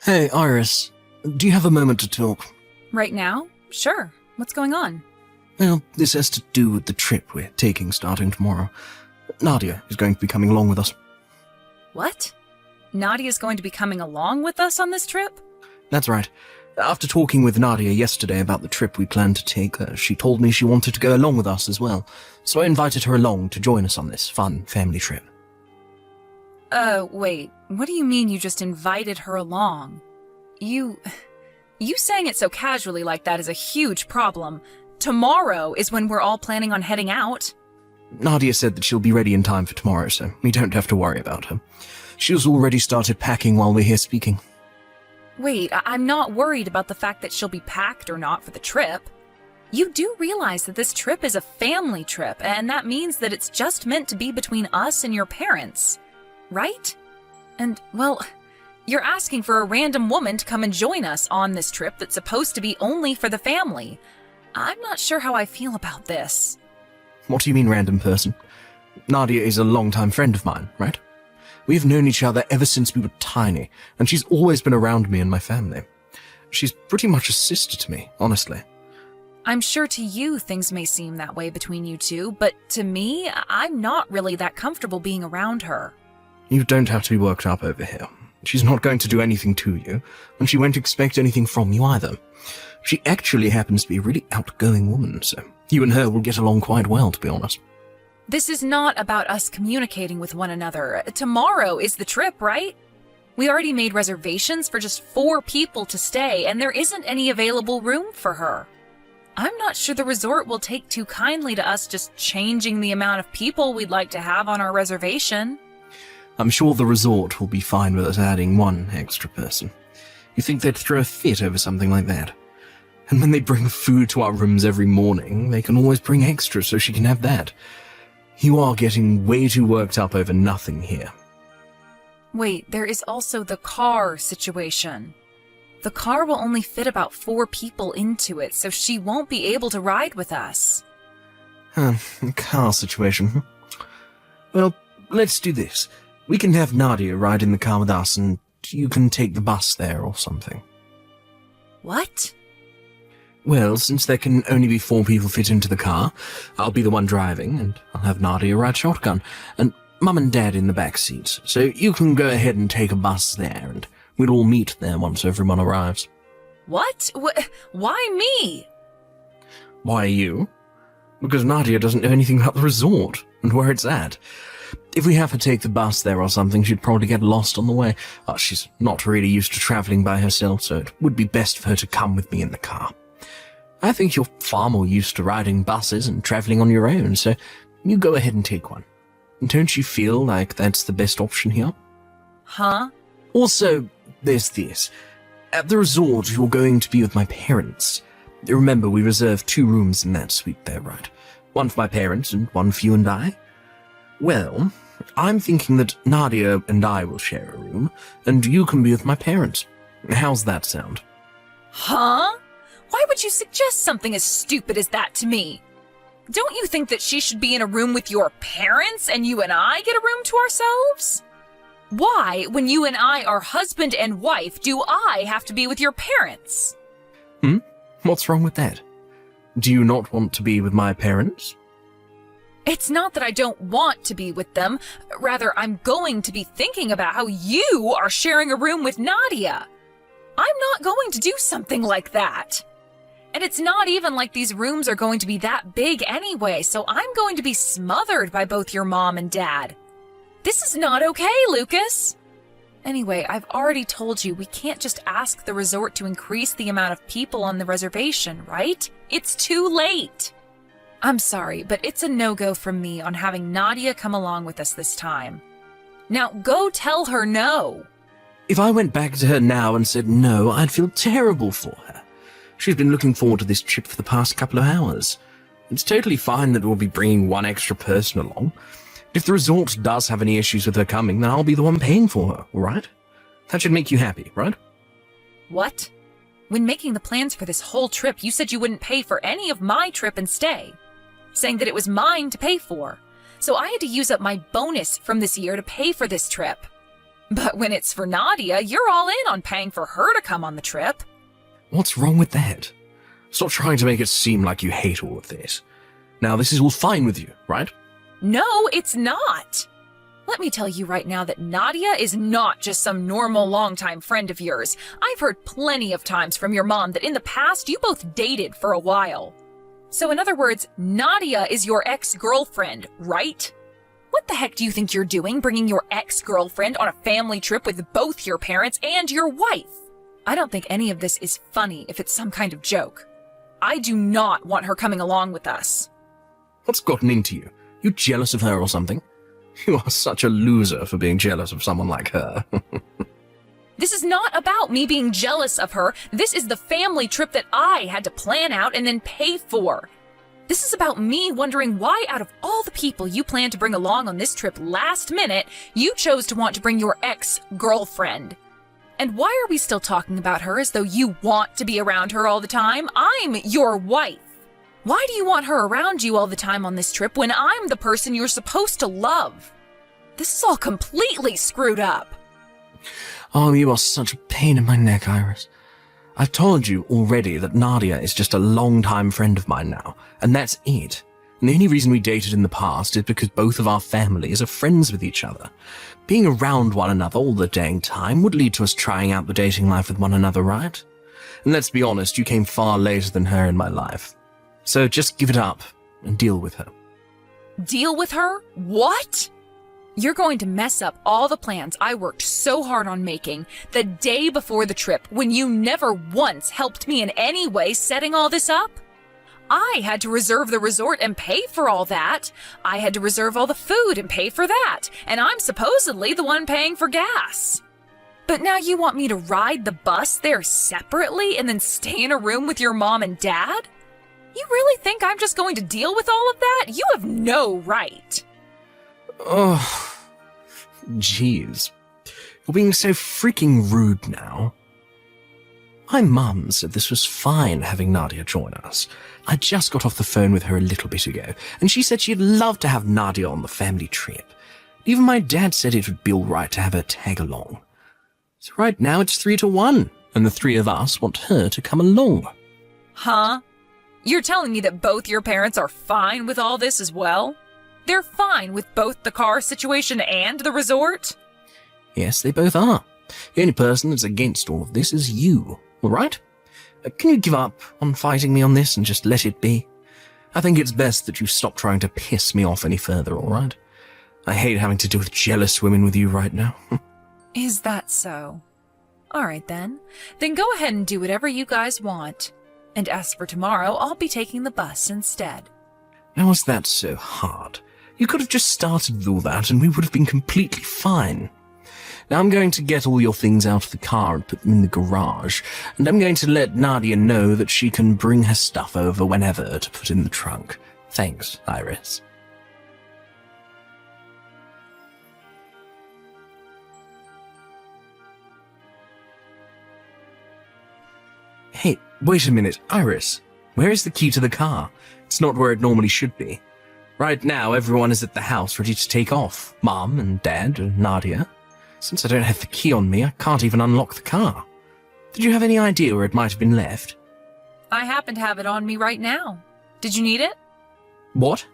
Hey, Iris. Do you have a moment to talk? Right now? Sure. What's going on? Well, this has to do with the trip we're taking starting tomorrow. Nadia is going to be coming along with us. What? Nadia's going to be coming along with us on this trip? That's right. After talking with Nadia yesterday about the trip we planned to take, she told me she wanted to go along with us as well. So I invited her along to join us on this fun family trip. Wait. What do you mean you just invited her along? You saying it so casually like that is a huge problem. Tomorrow is when we're all planning on heading out. Nadia said that she'll be ready in time for tomorrow, so we don't have to worry about her. She has already started packing while we're here speaking. Wait, I'm not worried about the fact that she'll be packed or not for the trip. You do realize that this trip is a family trip, and that means that it's just meant to be between us and your parents, right? And, well, you're asking for a random woman to come and join us on this trip that's supposed to be only for the family. I'm not sure how I feel about this. What do you mean, random person? Nadia is a longtime friend of mine, right? We've known each other ever since we were tiny, and she's always been around me and my family. She's pretty much a sister to me, honestly. I'm sure to you things may seem that way between you two, but to me, I'm not really that comfortable being around her. You don't have to be worked up over here. She's not going to do anything to you, and she won't expect anything from you either. She actually happens to be a really outgoing woman, so you and her will get along quite well, to be honest. This is not about us communicating with one another. Tomorrow is the trip, right? We already made reservations for just 4 people to stay, and there isn't any available room for her. I'm not sure the resort will take too kindly to us just changing the amount of people we'd like to have on our reservation. I'm sure the resort will be fine with us adding 1 extra person. You think they'd throw a fit over something like that? And when they bring food to our rooms every morning, they can always bring extra so she can have that. You are getting way too worked up over nothing here. Wait, there is also the car situation. The car will only fit about 4 people into it, so she won't be able to ride with us. Car situation. Well, let's do this. We can have Nadia ride in the car with us, and you can take the bus there or something. What? Well, since there can only be 4 people fit into the car, I'll be the one driving, and I'll have Nadia ride shotgun, and Mum and Dad in the back seats. So you can go ahead and take a bus there, and we'll all meet there once everyone arrives. What? Why me? Why you? Because Nadia doesn't know anything about the resort, and where it's at. If we have her take the bus there or something, she'd probably get lost on the way. She's not really used to travelling by herself, so it would be best for her to come with me in the car. I think you're far more used to riding buses and travelling on your own, so you go ahead and take one. Don't you feel like that's the best option here? Huh? Also, there's this. At the resort, you're going to be with my parents. Remember, we reserved 2 rooms in that suite there, right? 1 for my parents and 1 for you and I. Well, I'm thinking that Nadia and I will share a room, and you can be with my parents. How's that sound? Huh? Why would you suggest something as stupid as that to me? Don't you think that she should be in a room with your parents and you and I get a room to ourselves? Why, when you and I are husband and wife, do I have to be with your parents? What's wrong with that? Do you not want to be with my parents? It's not that I don't want to be with them. Rather, I'm going to be thinking about how you are sharing a room with Nadia. I'm not going to do something like that. And it's not even like these rooms are going to be that big anyway, so I'm going to be smothered by both your mom and dad. This is not okay, Lucas. Anyway, I've already told you we can't just ask the resort to increase the amount of people on the reservation, right? It's too late. I'm sorry, but it's a no-go from me on having Nadia come along with us this time. Now go tell her no. If I went back to her now and said no, I'd feel terrible for her. She's been looking forward to this trip for the past couple of hours. It's totally fine that we'll be bringing 1 extra person along. If the resort does have any issues with her coming, then I'll be the one paying for her, all right? That should make you happy, right? What? When making the plans for this whole trip, you said you wouldn't pay for any of my trip and stay, saying that it was mine to pay for. So I had to use up my bonus from this year to pay for this trip. But when it's for Nadia, you're all in on paying for her to come on the trip. What's wrong with that? Stop trying to make it seem like you hate all of this. Now, this is all fine with you, right? No, it's not. Let me tell you right now that Nadia is not just some normal longtime friend of yours. I've heard plenty of times from your mom that in the past you both dated for a while. So in other words, Nadia is your ex-girlfriend, right? What the heck do you think you're doing, bringing your ex-girlfriend on a family trip with both your parents and your wife? I don't think any of this is funny if it's some kind of joke. I do not want her coming along with us. What's gotten into you? You jealous of her or something? You are such a loser for being jealous of someone like her. This is not about me being jealous of her. This is the family trip that I had to plan out and then pay for. This is about me wondering why out of all the people you planned to bring along on this trip last minute, you chose to want to bring your ex-girlfriend. And why are we still talking about her as though you want to be around her all the time? I'm your wife. Why do you want her around you all the time on this trip when I'm the person you're supposed to love? This is all completely screwed up. Oh, you are such a pain in my neck, Iris. I've told you already that Nadia is just a long-time friend of mine now, and that's it. And the only reason we dated in the past is because both of our families are friends with each other. Being around one another all the dang time would lead to us trying out the dating life with one another, right? And let's be honest, you came far later than her in my life. So just give it up and deal with her. Deal with her? What? You're going to mess up all the plans I worked so hard on making the day before the trip when you never once helped me in any way setting all this up? I had to reserve the resort and pay for all that. I had to reserve all the food and pay for that. And I'm supposedly the one paying for gas. But now you want me to ride the bus there separately and then stay in a room with your mom and dad? You really think I'm just going to deal with all of that? You have no right. Oh, jeez. You're being so freaking rude now. My mum said this was fine having Nadia join us. I just got off the phone with her a little bit ago, and she said she'd love to have Nadia on the family trip. Even my dad said it would be all right to have her tag along. So right now it's 3-1, and the three of us want her to come along. Huh? You're telling me that both your parents are fine with all this as well? They're fine with both the car situation and the resort? Yes, they both are. The only person that's against all of this is you, all right? Can you give up on fighting me on this and just let it be? I think it's best that you stop trying to piss me off any further, all right? I hate having to deal with jealous women with you right now. Is that so? All right then. Then go ahead and do whatever you guys want. And as for tomorrow, I'll be taking the bus instead. How was that so hard? You could have just started with all that and we would have been completely fine. Now I'm going to get all your things out of the car and put them in the garage, and I'm going to let Nadia know that she can bring her stuff over whenever to put in the trunk. Thanks, Iris. Hey, wait a minute, Iris. Where is the key to the car? It's not where it normally should be. Right now, everyone is at the house ready to take off. Mom and Dad and Nadia. Since I don't have the key on me, I can't even unlock the car. Did you have any idea where it might have been left? I happen to have it on me right now. Did you need it? What?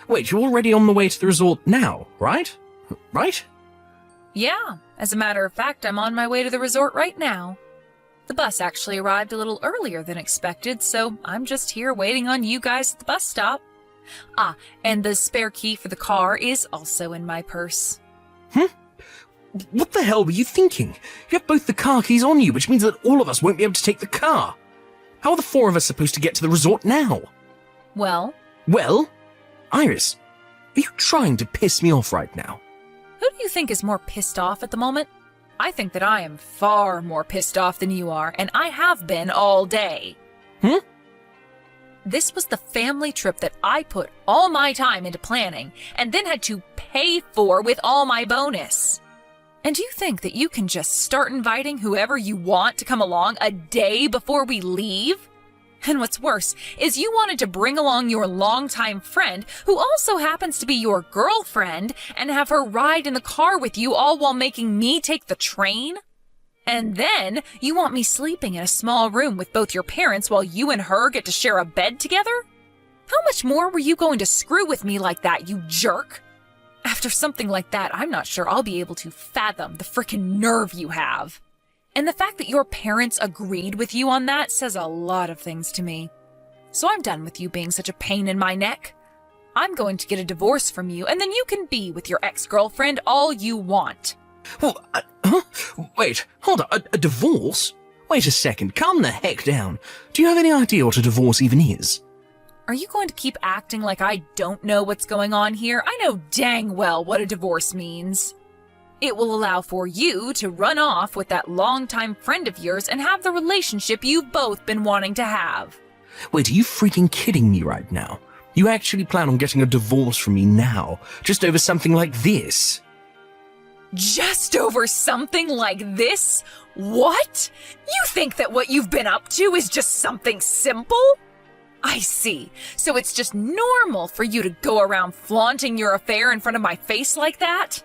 Wait, you're already on the way to the resort now, right? Right? Yeah, as a matter of fact, I'm on my way to the resort right now. The bus actually arrived a little earlier than expected, so I'm just here waiting on you guys at the bus stop. Ah, and the spare key for the car is also in my purse. What the hell were you thinking? You have both the car keys on you, which means that all of us won't be able to take the car. How are the four of us supposed to get to the resort now? Well, Iris, are you trying to piss me off right now? who do you think is more pissed off at the moment? I think that I am far more pissed off than you are, and I have been all day. This was the family trip that I put all my time into planning and then had to pay for with all my bonus. And you think that you can just start inviting whoever you want to come along a day before we leave? And what's worse is you wanted to bring along your longtime friend, who also happens to be your girlfriend, and have her ride in the car with you, all while making me take the train? And then you want me sleeping in a small room with both your parents while you and her get to share a bed together? How much more were you going to screw with me like that, you jerk? After something like that, I'm not sure I'll be able to fathom the frickin' nerve you have. And the fact that your parents agreed with you on that says a lot of things to me. So I'm done with you being such a pain in my neck. I'm going to get a divorce from you, and then you can be with your ex-girlfriend all you want. Well, huh? Wait, hold on, a divorce? Wait a second, calm the heck down. Do you have any idea what a divorce even is? Are you going to keep acting like I don't know what's going on here? I know dang well what a divorce means. It will allow for you to run off with that longtime friend of yours and have the relationship you've both been wanting to have. Wait, are you freaking kidding me right now? You actually plan on getting a divorce from me now, just over something like this? Just over something like this? What? You think that what you've been up to is just something simple? I see. So it's just normal for you to go around flaunting your affair in front of my face like that?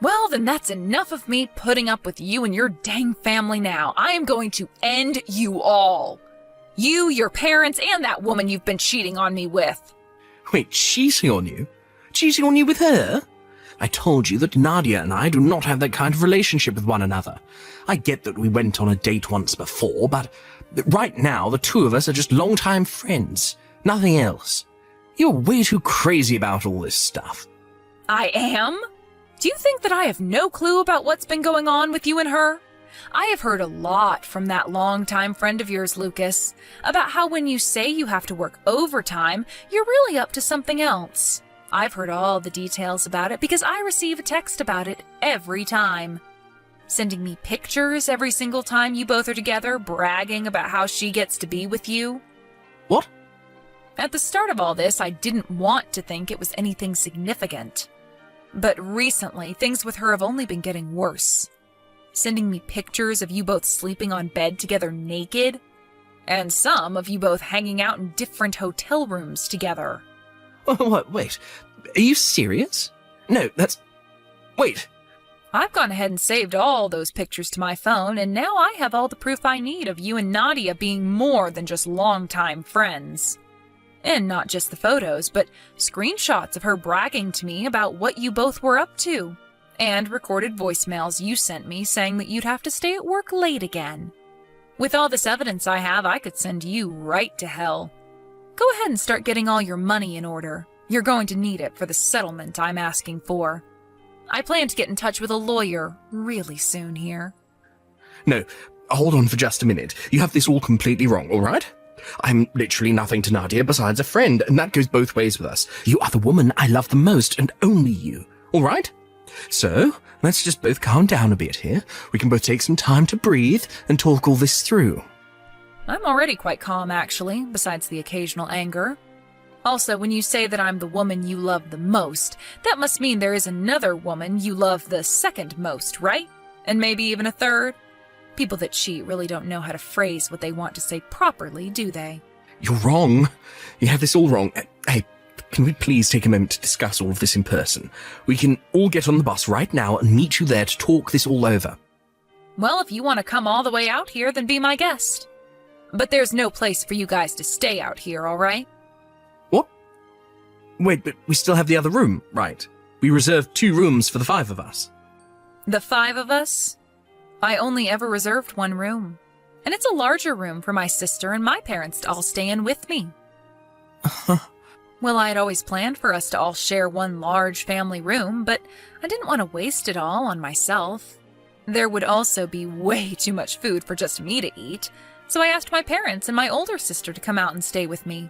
Well, then that's enough of me putting up with you and your dang family now. I am going to end you all. You, your parents, and that woman you've been cheating on me with. Wait, cheating on you? Cheating on you with her? I told you that Nadia and I do not have that kind of relationship with one another. I get that we went on a date once before, but right now the two of us are just longtime friends. Nothing else. You're way too crazy about all this stuff. I am? Do you think that I have no clue about what's been going on with you and her? I have heard a lot from that longtime friend of yours, Lucas, about how when you say you have to work overtime, you're really up to something else. I've heard all the details about it because I receive a text about it every time. Sending me pictures every single time you both are together, bragging about how she gets to be with you. What? At the start of all this, I didn't want to think it was anything significant. But recently, things with her have only been getting worse. Sending me pictures of you both sleeping on bed together naked, and some of you both hanging out in different hotel rooms together. What? Wait, are you serious? No, wait. I've gone ahead and saved all those pictures to my phone, and now I have all the proof I need of you and Nadia being more than just longtime friends. And not just the photos, but screenshots of her bragging to me about what you both were up to, and recorded voicemails you sent me saying that you'd have to stay at work late again. With all this evidence I have, I could send you right to hell. Go ahead and start getting all your money in order. You're going to need it for the settlement I'm asking for. I plan to get in touch with a lawyer really soon here. No, hold on for just a minute. You have this all completely wrong, all right? I'm literally nothing to Nadia besides a friend, and that goes both ways with us. You are the woman I love the most, and only you, all right? So, let's just both calm down a bit here. We can both take some time to breathe and talk all this through. I'm already quite calm, actually, besides the occasional anger. Also, when you say that I'm the woman you love the most, that must mean there is another woman you love the second most, right? And maybe even a third? People that cheat really don't know how to phrase what they want to say properly, do they? You're wrong. You have this all wrong. Hey, can we please take a moment to discuss all of this in person? We can all get on the bus right now and meet you there to talk this all over. Well, if you want to come all the way out here, then be my guest. But there's no place for you guys to stay out here, all right? What? Wait, but we still have the other room, right? We reserved 2 rooms for the 5 of us. The 5 of us? I only ever reserved 1 room. And it's a larger room for my sister and my parents to all stay in with me. Well, I had always planned for us to all share one large family room, but I didn't want to waste it all on myself. There would also be way too much food for just me to eat, so I asked my parents and my older sister to come out and stay with me.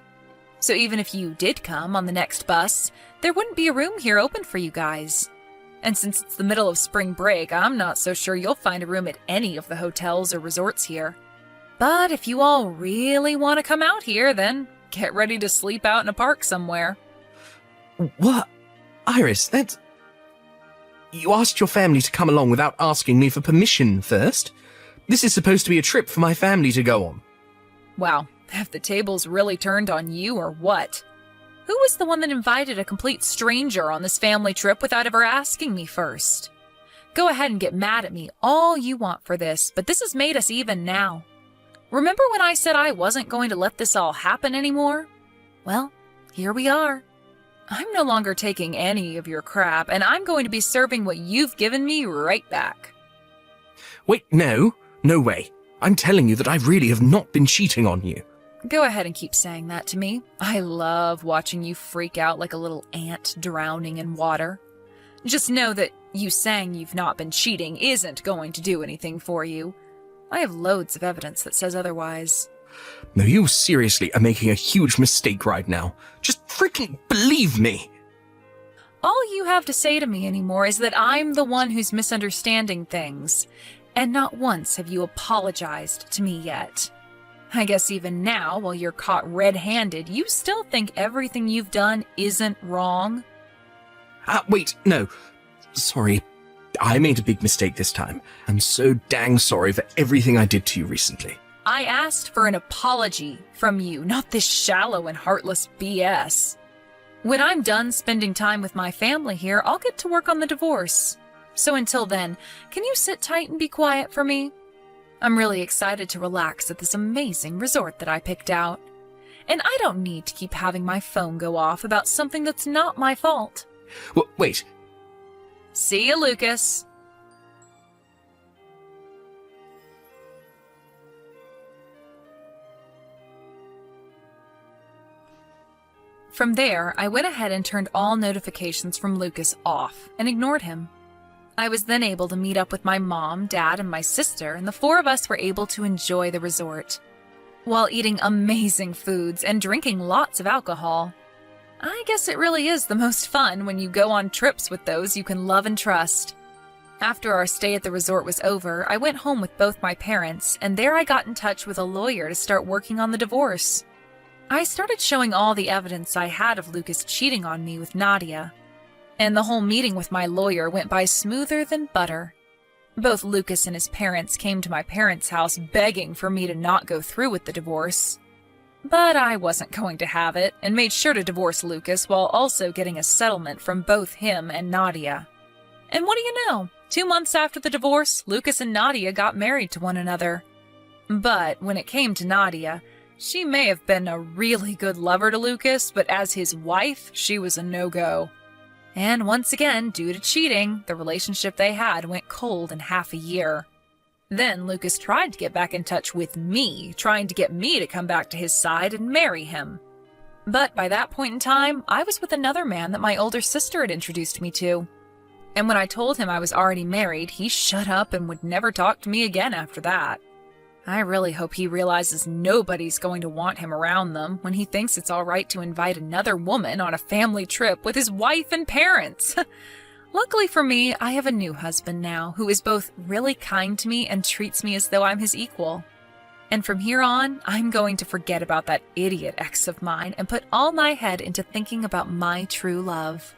So even if you did come on the next bus, there wouldn't be a room here open for you guys. And since it's the middle of spring break, I'm not so sure you'll find a room at any of the hotels or resorts here. But if you all really want to come out here, then get ready to sleep out in a park somewhere. What? Iris, that's... You asked your family to come along without asking me for permission first? This is supposed to be a trip for my family to go on. Wow, Have the tables really turned on you or what? Who was the one that invited a complete stranger on this family trip without ever asking me first? Go ahead and get mad at me all you want for this, but this has made us even now. Remember when I said I wasn't going to let this all happen anymore? Well, here we are. I'm no longer taking any of your crap, and I'm going to be serving what you've given me right back. Wait, no way. I'm telling you that I really have not been cheating on you. Go ahead and keep saying that to me. I love watching you freak out like a little ant drowning in water. Just know that you saying you've not been cheating isn't going to do anything for you. I have loads of evidence that says otherwise. No, you seriously are making a huge mistake right now. Just freaking believe me. All you have to say to me anymore is that I'm the one who's misunderstanding things, and not once have you apologized to me yet. I guess even now, while you're caught red-handed, you still think everything you've done isn't wrong? Wait, no. Sorry. I made a big mistake this time. I'm so dang sorry for everything I did to you recently. I asked for an apology from you, not this shallow and heartless BS. When I'm done spending time with my family here, I'll get to work on the divorce. So until then, can you sit tight and be quiet for me? I'm really excited to relax at this amazing resort that I picked out. And I don't need to keep having my phone go off about something that's not my fault. Wait. See you, Lucas. From there, I went ahead and turned all notifications from Lucas off and ignored him. I was then able to meet up with my mom, dad, and my sister, and the four of us were able to enjoy the resort, while eating amazing foods and drinking lots of alcohol. I guess it really is the most fun when you go on trips with those you can love and trust. After our stay at the resort was over, I went home with both my parents, and there I got in touch with a lawyer to start working on the divorce. I started showing all the evidence I had of Lucas cheating on me with Nadia, and the whole meeting with my lawyer went by smoother than butter. Both Lucas and his parents came to my parents' house begging for me to not go through with the divorce. But I wasn't going to have it, and made sure to divorce Lucas while also getting a settlement from both him and Nadia. And what do you know? 2 months after the divorce, Lucas and Nadia got married to one another. But when it came to Nadia, she may have been a really good lover to Lucas, but as his wife, she was a no-go. And once again, due to cheating, the relationship they had went cold in half a year. Then Lucas tried to get back in touch with me, trying to get me to come back to his side and marry him. But by that point in time, I was with another man that my older sister had introduced me to. And when I told him I was already married, he shut up and would never talk to me again after that. I really hope he realizes nobody's going to want him around them when he thinks it's all right to invite another woman on a family trip with his wife and parents. Luckily for me, I have a new husband now who is both really kind to me and treats me as though I'm his equal. And from here on, I'm going to forget about that idiot ex of mine and put all my head into thinking about my true love.